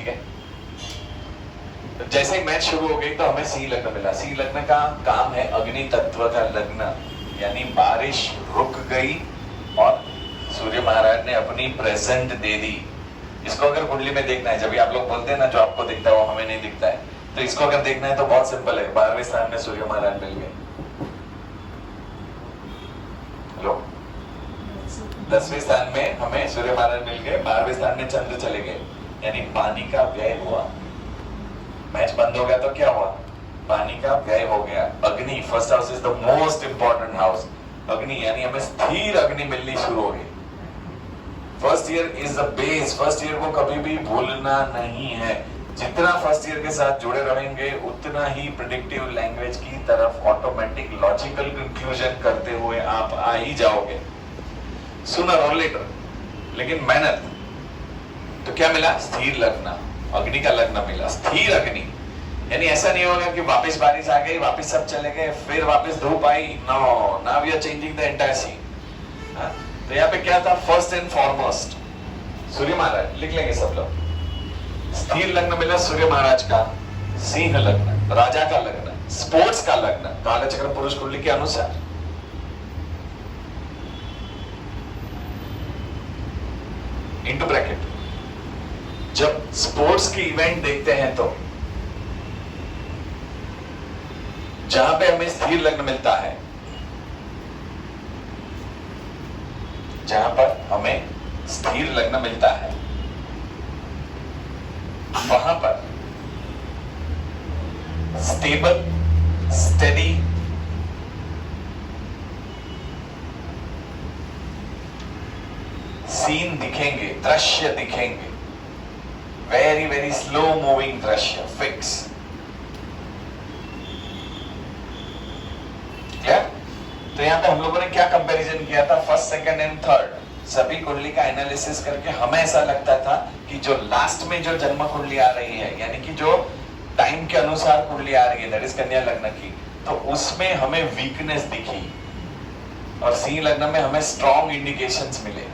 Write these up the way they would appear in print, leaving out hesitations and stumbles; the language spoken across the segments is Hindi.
ठीक है। तो जैसे ही मैच शुरू हो गई तो हमें सिंह लग्न मिला। सिंह लग्न का काम है अग्नि तत्व का लग्न, यानी बारिश रुक गई और सूर्य महाराज ने अपनी प्रेजेंट दे दी। इसको अगर कुंडली में देखना है, जब भी आप लोग बोलते हैं ना जो आपको दिखता है वो हमें नहीं दिखता है, तो इसको अगर देखना है तो बहुत सिंपल है। 12वें स्थान में सूर्य महाराज मिल गए। हेलो, 10वें स्थान में हमें सूर्य महाराज मिल गए, 12वें स्थान में चंद्र चले गए, यानी पानी का व्यय हुआ। मैच बंद हो गया तो क्या हुआ? पानी का व्यय हो गया। अग्नि, first house is the most important house. अग्नि यानी हमें स्थिर अग्नि मिलनी शुरू हो गई। First year is the base. First year को कभी भी भूलना नहीं है। जितना फर्स्ट ईयर के साथ जुड़े रहेंगे उतना ही प्रेडिक्टिव लैंग्वेज की तरफ ऑटोमेटिक लॉजिकल कंक्लूजन करते हुए आप आ ही जाओगे, सूनर और लेटर। लेकिन मेहनत तो क्या मिला? स्थिर लग्न, अग्नि का लग्न मिला, स्थिर अग्नि। यानी ऐसा नहीं होगा कि वापस बारिश आ गई, वापस सब चले गए, फिर वापस धूप आई। No, now we are changing the entire scene. तो यहाँ पे क्या था? First and foremost Surya Maharaj, लिख लेंगे सब लोग। स्थिर लग्न मिला सूर्य महाराज का, सिंह लग्न, राजा का लग्न, स्पोर्ट्स का लग्न, कालचक्र पुरुष कुंडली के अनुसार। Into bracket. जब स्पोर्ट्स के इवेंट देखते हैं तो जहां पे हमें स्थिर लग्न मिलता है, जहां पर हमें स्थिर लग्न मिलता है, वहां पर स्टेबल, स्टेडी, सीन दिखेंगे, दृश्य दिखेंगे, वेरी वेरी स्लो मूविंग दृश्य, फिक्स। क्लियर? तो यहां पे हम लोगों ने क्या कंपैरिजन किया था? फर्स्ट, सेकंड एंड थर्ड सभी कुंडली का एनालिसिस करके हमें ऐसा लगता था कि जो लास्ट में जो जन्म कुंडली आ रही है, यानी कि जो टाइम के अनुसार कुंडली आ रही है, दैट इज कन्या लग्न की, तो उसमें हमें वीकनेस दिखी और सिंह लग्न में हमें स्ट्रॉन्ग इंडिकेशंस मिले।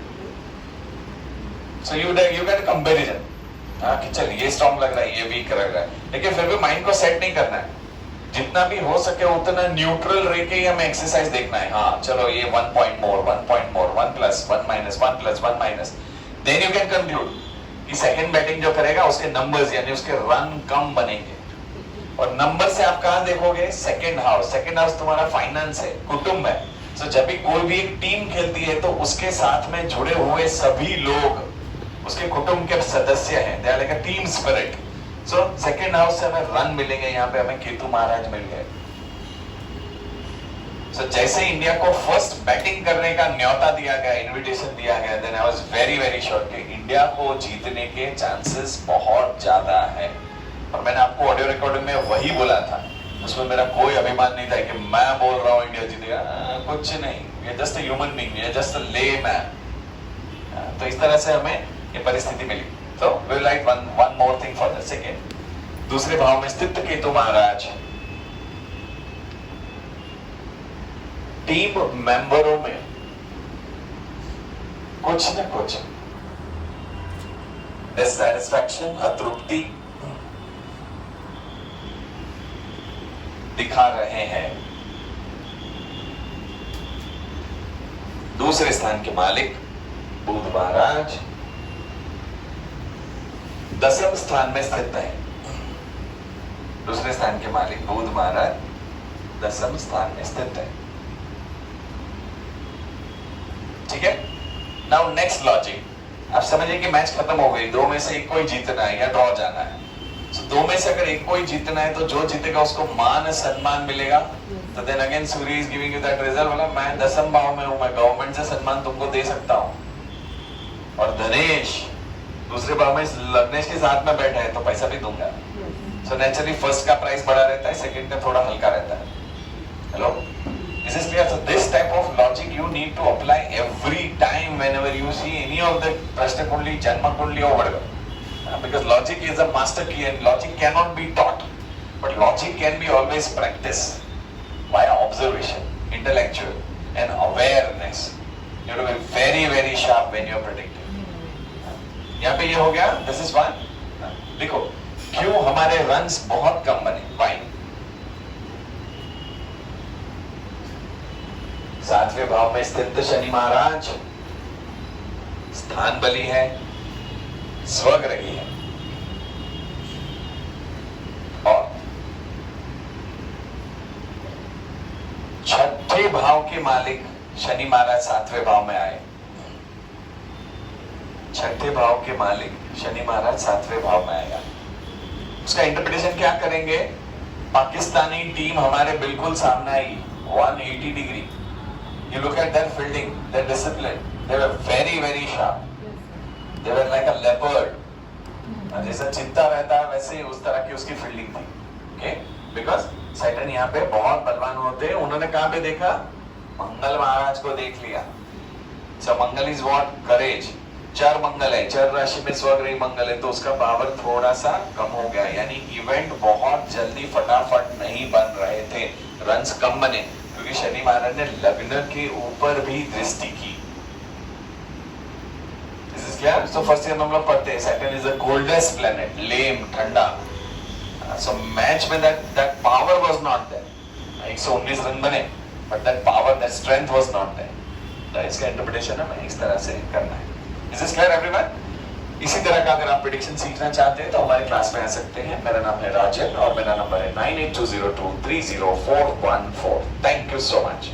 सो यू गेट कंपैरिजन, कि चल ये स्ट्रॉन्ग लग रहा है, ये वीक लग रहा है, लेकिन फिर भी माइंड को सेट नहीं करना है। जितना भी हो सके उतना न्यूट्रल रह के ही हमें एक्सरसाइज देखना है। हाँ चलो ये 1 point more, 1 point more, 1 plus 1 minus, 1 plus 1 minus, then you can conclude कि सेकंड बैटिंग जो करेगा उसके नंबर्स यानी उसके रन कम बनेंगे। और नंबर से आप कहां देखोगे? Second house. सेकंड हाउस तुम्हारा फाइनेंस है, कुटुंब है। सो जब भी कोई भी एक टीम खेलती है तो उसके साथ में जुड़े हुए सभी लोग उसके कुटुंब के सदस्य हैं, they are like a team spirit. So second house से हमें रन मिलेंगे। यहाँ पे हमें केतु महाराज मिल गए। सो जैसे इंडिया को फर्स्ट बैटिंग करने का न्योता दिया गया, इनविटेशन दिया गया, then I was very very sure कि इंडिया को जीतने के चांसेस बहुत ज्यादा है। और मैंने आपको ऑडियो रिकॉर्डिंग में वही बोला था, उसमें मेरा कोई अभिमान नहीं था कि मैं बोल रहा हूँ इंडिया जीतेगा। कुछ नहीं, ये जस्ट अ ह्यूमन बीइंग, ये जस्ट अ ले मैन। तो इस तरह से हमें ये परिस्थिति मिली। तो we like one more thing for the second. दूसरे भाव में स्थित केतु महाराज टीम मेंबरों में कुछ न कुछ डिससैटिस्फैक्शन, अतृप्ति दिखा रहे हैं। दूसरे स्थान के मालिक बुध महाराज 10वें स्थान में स्थित है। दूसरे स्थान के मालिक बुध महाराज 10वें स्थान में स्थित है। ठीक है। नाउ नेक्स्ट लॉजिक, आप समझिए कि मैच खत्म हो गई, दो में से एक को ही जीतना है या ड्रॉ जाना है। So, दो में से अगर एक को ही जीतना है तो जो जीतेगा उसको मान सम्मान मिलेगा। तो then again Surya is giving you that result, बोला मैं 10वें भाव में हूं, मैं गवर्नमेंट से सम्मान तुमको दे सकता हूं। और धनेश दूसरे भाव में लग्नेश के साथ में बैठा है तो पैसा भी दूंगा। सो नेचुरली फर्स्ट का प्राइस बड़ा रहता है, सेकंड का थोड़ा हल्का रहता है। Hello, this is clear? So this type of logic you need to apply every time whenever you see any of the प्रश्न कुंडली, जन्म कुंडली और वhatever. Because logic is a master key and logic cannot be taught, but logic can be always practiced via observation, intellectual and awareness. You have to be very very sharp when you are predicting. यहाँ पे ये हो गया, this is one. देखो क्यों हमारे रन्स बहुत कम बने, वाई? सातवें भाव में स्थित शनि महाराज स्थान बली है, स्वग्रही है, और छठे भाव के मालिक शनि महाराज सातवें भाव में आए। छठे भाव के मालिक शनि महाराज सातवें भाव में आएगा। उसका इंटरप्रिटेशन क्या करेंगे? पाकिस्तानी टीम हमारे बिल्कुल सामने आई, 180 degree. You look at their fielding, their discipline. They were very, very sharp. They were like a leopard. जैसा चित्ता रहता है वैसे उस तरह की उसकी फील्डिंग थी। Okay? Because सैटर्न यहाँ पे बहुत बलवान होते हैं। उन्होंने कहाँ पे देखा? मंगल महाराज को देख लिया। So Mangal is what? Courage. चर मंगल है, चर राशि में स्वग्रही मंगल है, तो उसका पावर थोड़ा सा कम हो गया। यानी इवेंट बहुत जल्दी फटाफट नहीं बन रहे थे, रन्स कम बने, क्योंकि शनि महाराज ने लग्न के ऊपर भी दृष्टि की। This is clear? So first year में हम लोग पढ़ते हैं Saturn is the coldest planet, लेम, ठंडा। सो मैच में that power was not there. 119 run बने, but that power, that strength was not there. तो इसका इंटरप्रिटेशन हमें इस तरह से करना है। Is this clear everyone? इसी तरह का अगर आप प्रेडिक्शन सीखना चाहते हैं तो हमारे क्लास में आ सकते हैं। मेरा नाम है राजन और मेरा नंबर है 9820230414। Thank you so much.